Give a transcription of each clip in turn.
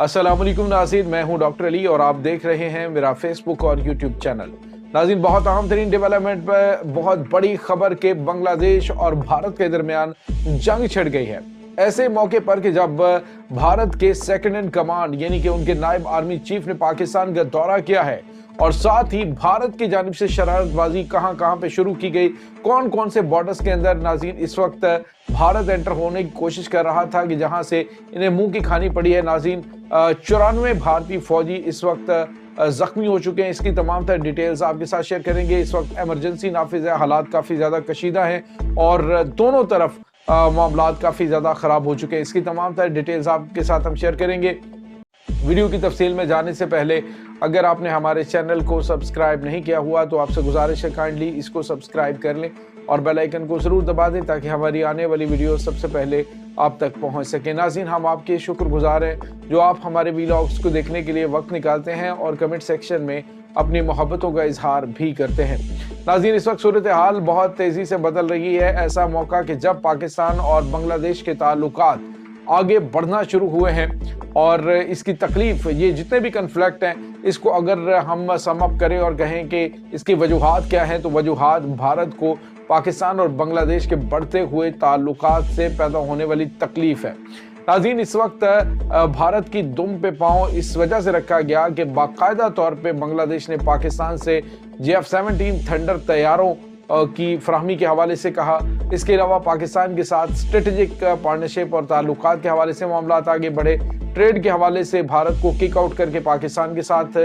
अस्सलाम वालेकुम नाज़रीन, मैं हूं डॉक्टर अली और आप देख रहे हैं मेरा फेसबुक और यूट्यूब चैनल। नाज़रीन, बहुत अहम तरीन डेवलपमेंट पर बहुत बड़ी खबर के बांग्लादेश और भारत के दरमियान जंग छिड़ गई है। ऐसे मौके पर कि जब भारत के सेकंड इन कमांड यानी कि उनके नायब आर्मी चीफ ने पाकिस्तान का दौरा किया है और साथ ही भारत की जानिब से शरारतबाजी कहां कहां पे शुरू की गई, कौन कौन से बॉर्डर्स के अंदर नाज़रीन इस वक्त भारत एंटर होने की कोशिश कर रहा था कि जहां से इन्हें मुंह की खानी पड़ी है। नाज़रीन, 94 भारतीय फौजी इस वक्त जख्मी हो चुके हैं। इसकी तमाम तरह डिटेल्स आपके साथ शेयर करेंगे। इस वक्त इमरजेंसी नाफिज है, हालात काफ़ी ज़्यादा कशीदा हैं और दोनों तरफ मामलात काफ़ी ज़्यादा ख़राब हो चुके हैं। इसकी तमाम तरह डिटेल्स आपके साथ हम शेयर करेंगे। वीडियो की तफसील में जाने से पहले अगर आपने हमारे चैनल को सब्सक्राइब नहीं किया हुआ तो आपसे गुजारिश है काइंडली इसको सब्सक्राइब कर लें और बेल आइकन को ज़रूर दबा दें ताकि हमारी आने वाली वीडियो सबसे पहले आप तक पहुंच सके। नाज़रीन, हम आपके शुक्रगुजार हैं जो आप हमारे वीलॉग्स को देखने के लिए वक्त निकालते हैं और कमेंट सेक्शन में अपनी मोहब्बतों का इजहार भी करते हैं। नाज़रीन, इस वक्त सूरत हाल बहुत तेज़ी से बदल रही है। ऐसा मौका कि जब पाकिस्तान और बांग्लादेश के ताल्लुकात आगे बढ़ना शुरू हुए हैं और इसकी तकलीफ, ये जितने भी कन्फ्लिक्ट हैं, इसको अगर हम सम अप करें और कहें कि इसकी वजूहात क्या हैं, तो वजूहात भारत को पाकिस्तान और बांग्लादेश के बढ़ते हुए ताल्लुकात से पैदा होने वाली तकलीफ है। नाज़रीन, इस वक्त भारत की दुम पे पांव इस वजह से रखा गया कि बाकायदा तौर पे बांग्लादेश ने पाकिस्तान से JF-17 थंडर तैयारों की फराहमी के हवाले से कहा। इसके अलावा पाकिस्तान के साथ स्ट्रेटेजिक पार्टनरशिप और ताल्लुकात के हवाले से मामलात आगे बढ़े। ट्रेड के हवाले से भारत को किक आउट करके पाकिस्तान के साथ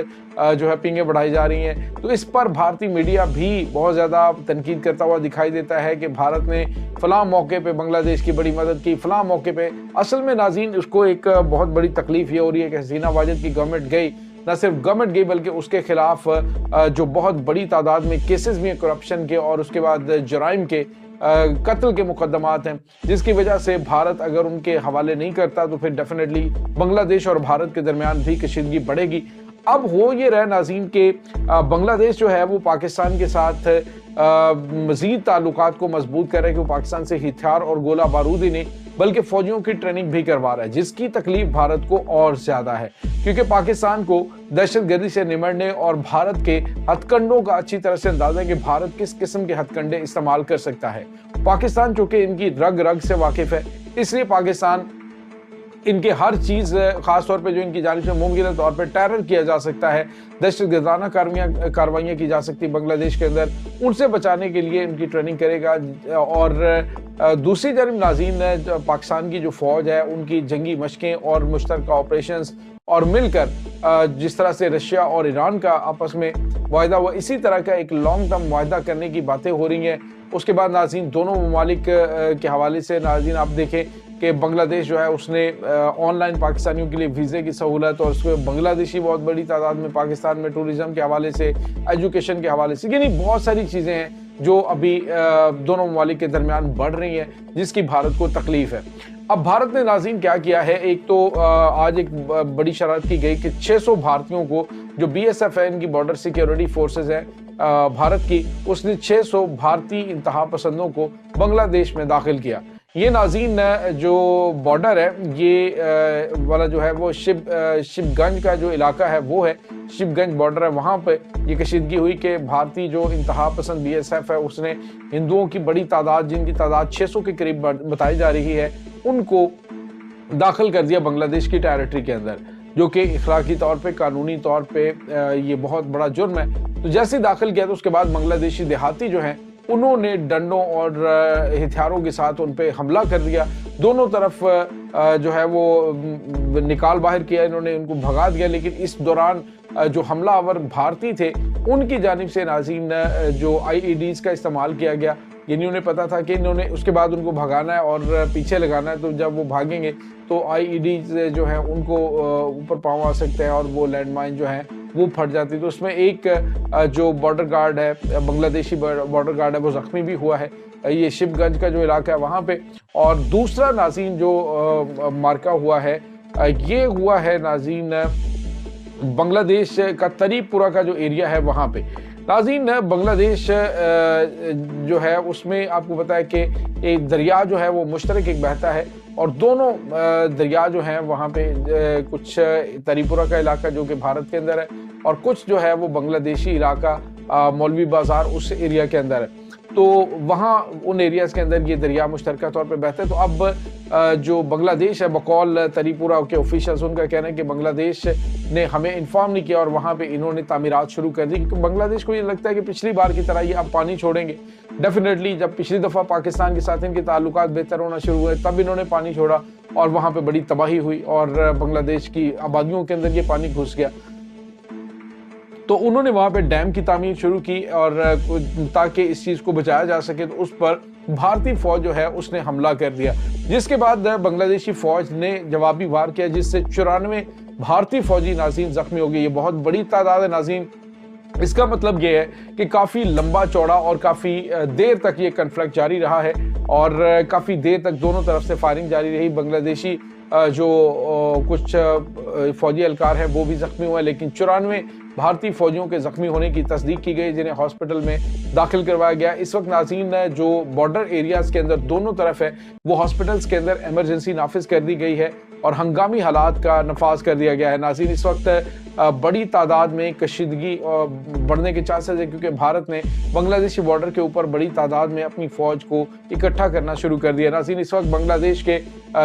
जो है पिंगे बढ़ाई जा रही हैं। तो इस पर भारतीय मीडिया भी बहुत ज़्यादा तनकीद करता हुआ दिखाई देता है कि भारत ने फ़लाँ मौके पे बांग्लादेश की बड़ी मदद की, फ़लाँ मौके पे। असल में नाज़रीन, उसको एक बहुत बड़ी तकलीफ ये हो रही है कि हसीना वाजिद की गवर्नमेंट गई, न सिर्फ गवर्नमेंट गई बल्कि उसके खिलाफ जो बहुत बड़ी तादाद में केसेस भी हैं करप्शन के और उसके बाद जराइम के, कत्ल के मुकदमात हैं, जिसकी वजह से भारत अगर उनके हवाले नहीं करता तो फिर डेफिनेटली बांग्लादेश और भारत के दरमियान भी कशीदगी बढ़ेगी। अब हो ये रहा नाज़रीन के बांग्लादेश जो है वो पाकिस्तान के साथ मज़ीद ताल्लुकात को मजबूत कर रहा है कि वो पाकिस्तान से हथियार और गोला बारूद ही नहीं बल्कि फौजियों की ट्रेनिंग भी करवा रहा है, जिसकी तकलीफ भारत को और ज्यादा है क्योंकि पाकिस्तान को दहशतगर्दी से निमटने और भारत के हथकंडों का अच्छी तरह से अंदाजा है कि भारत किस किस्म के हथकंडे इस्तेमाल कर सकता है। पाकिस्तान चूंकि इनकी रग रग से वाकिफ है, इसलिए पाकिस्तान इनके हर चीज़, ख़ास तौर पे जो इनकी जानिब से मुमकिन तौर पे टेरर किया जा सकता है, दहशतगर्दाना कार्रवाइयाँ की जा सकती बांग्लादेश के अंदर, उनसे बचाने के लिए इनकी ट्रेनिंग करेगा। और दूसरी जानब नाज़रीन, पाकिस्तान की जो फ़ौज है उनकी जंगी मशकें और मुश्तरका ऑपरेशंस और मिलकर जिस तरह से रशिया और ईरान का आपस में वायदा हुआ, इसी तरह का एक लॉन्ग टर्म वायदा करने की बातें हो रही हैं। उसके बाद नाज़रीन, दोनों ममालिक के हवाले से नाज़रीन आप देखें कि बांग्लादेश जो है उसने ऑनलाइन पाकिस्तानियों के लिए वीज़े की सहूलत और उसमें बांग्लादेशी बहुत बड़ी तादाद में पाकिस्तान में टूरिज़्म के हवाले से, एजुकेशन के हवाले से, यानी बहुत सारी चीज़ें हैं जो अभी दोनों ममालिक के दरमियान बढ़ रही हैं, जिसकी भारत को तकलीफ है। अब भारत ने नाज़रीन क्या किया है, एक तो आज एक बड़ी शरारत की गई कि 600 भारतीयों को, जो BSF है, इनकी बॉर्डर सिक्योरिटी फोर्सेज हैं भारत की, उसने 600 भारतीय इंतहा पसंदों को बांग्लादेश में दाखिल किया। ये नाज़रीन जो बॉर्डर है, ये वाला जो है वो शिवगंज का जो इलाका है वो है, शिवगंज बॉर्डर है, वहाँ पे ये कशीदगी हुई कि भारतीय जो इंतहा पसंद BSF है उसने हिंदुओं की बड़ी तादाद, जिनकी तादाद 600 के करीब बताई जा रही है, उनको दाखिल कर दिया बांग्लादेश की टेरिटरी के अंदर, जो कि इखलाकी तौर पे, कानूनी तौर पे ये बहुत बड़ा जुर्म है। तो जैसे ही दाखिल किया तो उसके बाद बांग्लादेशी देहाती जो हैं उन्होंने डंडों और हथियारों के साथ उन पे हमला कर दिया। दोनों तरफ जो है वो निकाल बाहर किया, इन्होंने उनको भगा दिया। लेकिन इस दौरान जो हमलावर भारतीय थे उनकी जानिब से नाज़रीन जो IEDs का इस्तेमाल किया गया, यानी उन्हें पता था कि इन्होंने उसके बाद उनको भगाना है और पीछे लगाना है, तो जब वो भागेंगे तो IEDs जो हैं उनको ऊपर पाँव आ सकते हैं और वो लैंडमाइन जो हैं वो फट जाती। तो उसमें एक जो बॉर्डर गार्ड है, बांग्लादेशी बॉर्डर गार्ड है, वो ज़ख्मी भी हुआ है, ये शिवगंज का जो इलाका है वहाँ पे। और दूसरा नाज़रीन जो मार्का हुआ है, ये हुआ है नाज़रीन बांग्लादेश का तरीपुरा का जो एरिया है वहाँ पे। नाज़रीन, बांग्लादेश जो है उसमें आपको पता है कि एक दरिया जो है वो मुश्तरक एक बहता है, और दोनों दरिया जो हैं वहाँ पे कुछ तरीपुरा का इलाका जो कि भारत के अंदर है और कुछ जो है वो बांग्लादेशी इलाका मौलवी बाजार उस एरिया के अंदर है। तो वहाँ उन एरियाज के अंदर ये दरिया मुश्तरका तौर पे बहते हैं। तो अब जो बांग्लादेश है, बकौल तरीपुरा के ऑफिशियल्स, उनका कहना है कि बांग्लादेश ने हमें इन्फॉर्म नहीं किया और वहाँ पे इन्होंने तामीरात शुरू कर दी, क्योंकि बांग्लादेश को ये लगता है कि पिछली बार की तरह ये अब पानी छोड़ेंगे। डेफिनेटली जब पिछली दफ़ा पाकिस्तान के साथ इनके ताल्लुकात बेहतर होना शुरू हुए तब इन्होंने पानी छोड़ा और वहाँ पे बड़ी तबाही हुई और बांग्लादेश की आबादियों के अंदर ये पानी घुस गया। तो उन्होंने वहाँ पे डैम की तामीर शुरू की और ताकि इस चीज़ को बचाया जा सके, तो उस पर भारतीय फौज जो है उसने हमला कर दिया, जिसके बाद बांग्लादेशी फौज ने जवाबी वार किया, जिससे 94 भारतीय फौजी नाज़रीन जख्मी हो गए। ये बहुत बड़ी तादाद है नाज़रीन। इसका मतलब ये है कि काफ़ी लंबा चौड़ा और काफ़ी देर तक ये कन्फ्लिक्ट जारी रहा है और काफ़ी देर तक दोनों तरफ से फायरिंग जारी रही। बांग्लादेशी जो कुछ फौजी एहलकार हैं वो भी जख्मी हुए, लेकिन 94 भारतीय फौजियों के जख्मी होने की तस्दीक की गई, जिन्हें हॉस्पिटल में दाखिल करवाया गया। इस वक्त नाज़रीन जो बॉर्डर एरियाज़ के अंदर दोनों तरफ है वो हॉस्पिटल्स के अंदर इमरजेंसी नाफिज कर दी गई है और हंगामी हालात का नफाज कर दिया गया है। नाज़रीन इस वक्त बड़ी तादाद में कशीदगी बढ़ने के चांसेस है, क्योंकि भारत ने बांग्लादेशी बॉर्डर के ऊपर बड़ी तादाद में अपनी फ़ौज को इकट्ठा करना शुरू कर दिया। नाज़रीन इस वक्त बांग्लादेश के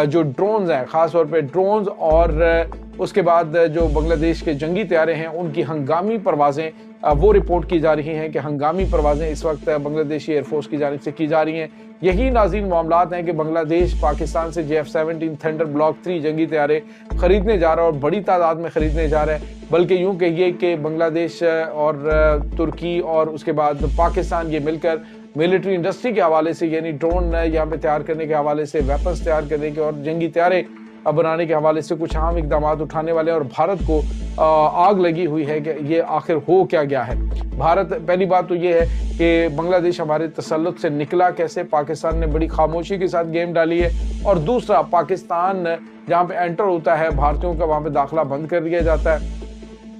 जो ड्रोन्स हैं, ख़ास तौर पे ड्रोन्स और उसके बाद जो बांग्लादेश के जंगी तैयारे हैं उनकी हंगामी परवाज़ें वो रिपोर्ट की जा रही हैं कि हंगामी परवाज़ें इस वक्त बांग्लादेशी एयरफोर्स की जानिब से की जा रही हैं। यही नाज़रीन मामलात हैं कि बांग्लादेश पाकिस्तान से JF-17 थंडर ब्लॉक 3 जंगी तैयारे खरीदने जा रहा है और बड़ी तादाद में खरीदने जा रहा है। बल्कि यूँ कहिए कि बांग्लादेश और तुर्की और उसके बाद पाकिस्तान ये मिलकर मिलिट्री इंडस्ट्री के हवाले से, यानी ड्रोन यहाँ पे तैयार करने के हवाले से, वेपन्स तैयार करने के और जंगी तैयारे बनाने के हवाले से कुछ अहम इकदाम उठाने वाले, और भारत को आग लगी हुई है कि ये आखिर हो क्या गया है। भारत, पहली बात तो ये है कि बांग्लादेश हमारे तसल्लुत से निकला कैसे, पाकिस्तान ने बड़ी खामोशी के साथ गेम डाली है, और दूसरा पाकिस्तान जहाँ पे एंटर होता है भारतीयों का वहाँ पे दाखिला बंद कर दिया जाता है,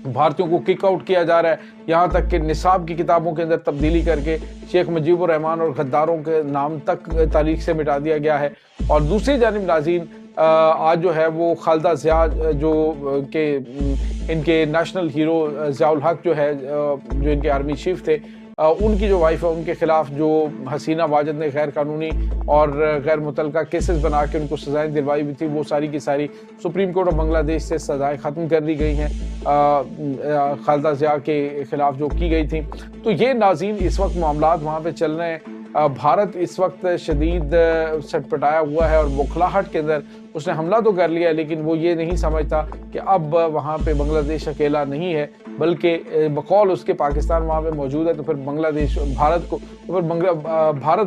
भारतीयों को किक आउट किया जा रहा है, यहाँ तक कि निसाब की किताबों के अंदर तब्दीली करके शेख मुजीबुर रहमान और गद्दारों के नाम तक तारीख से मिटा दिया गया है। और दूसरी जानिब नाज़रीन आज जो है वो खालिदा ज़िया जो के इनके नेशनल हीरो ज़ियाउल हक जो है, जो इनके आर्मी चीफ थे, उनकी जो वाइफ है उनके खिलाफ जो हसीना वाजिद ने गैर कानूनी और गैर मुतलका केसेस बना के उनको सजाएं दिलवाई हुई थी, वो सारी की सारी सुप्रीम कोर्ट ऑफ बांग्लादेश से सजाएं ख़त्म कर दी गई हैं खालिदा ज़िया के खिलाफ जो की गई थी। तो ये नाज़रीन इस वक्त मामलात वहाँ पे चल रहे हैं। भारत इस वक्त शदीद सटपटाया हुआ है और बौखलाहट के अंदर उसने हमला तो कर लिया है, लेकिन वो ये नहीं समझता कि अब वहाँ पे बांग्लादेश अकेला नहीं है, बल्कि बकौल उसके पाकिस्तान वहाँ पे मौजूद है। तो फिर बांग्लादेश भारत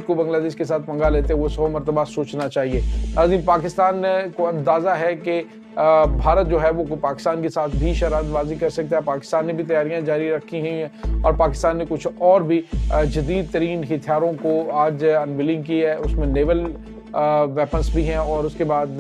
को बांग्लादेश के साथ पंगा लेते वो 100 मरतबा सोचना चाहिए। नाज़रीन पाकिस्तान को अंदाज़ा है कि भारत जो है वो पाकिस्तान के साथ भी शरारतबाजी कर सकता है। पाकिस्तान ने भी तैयारियां जारी रखी हैं और पाकिस्तान ने कुछ और भी जदीद तरीन हथियारों को आज अनविलिंग की है। उसमें नेवल वेपन्स भी हैं और उसके बाद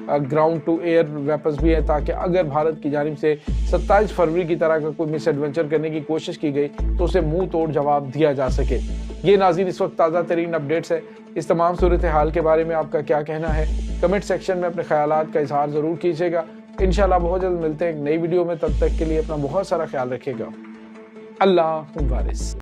ग्राउंड टू एयर वेपन्स भी हैं, ताकि अगर भारत की जानिब से 27 फरवरी की तरह का कोई मिस एडवेंचर करने की कोशिश की गई तो उसे मुंह तोड़ जवाब दिया जा सके। ये नाज़रीन इस वक्त ताज़ा तरीन अपडेट्स है। इस तमाम सूरत हाल के बारे में आपका क्या कहना है, कमेंट सेक्शन में अपने ख्यालात का इजहार ज़रूर कीजिएगा। इंशाल्लाह बहुत जल्द मिलते हैं एक नई वीडियो में, तब तक के लिए अपना बहुत सारा ख्याल रखिएगा। अल्लाह हाफ़िज़।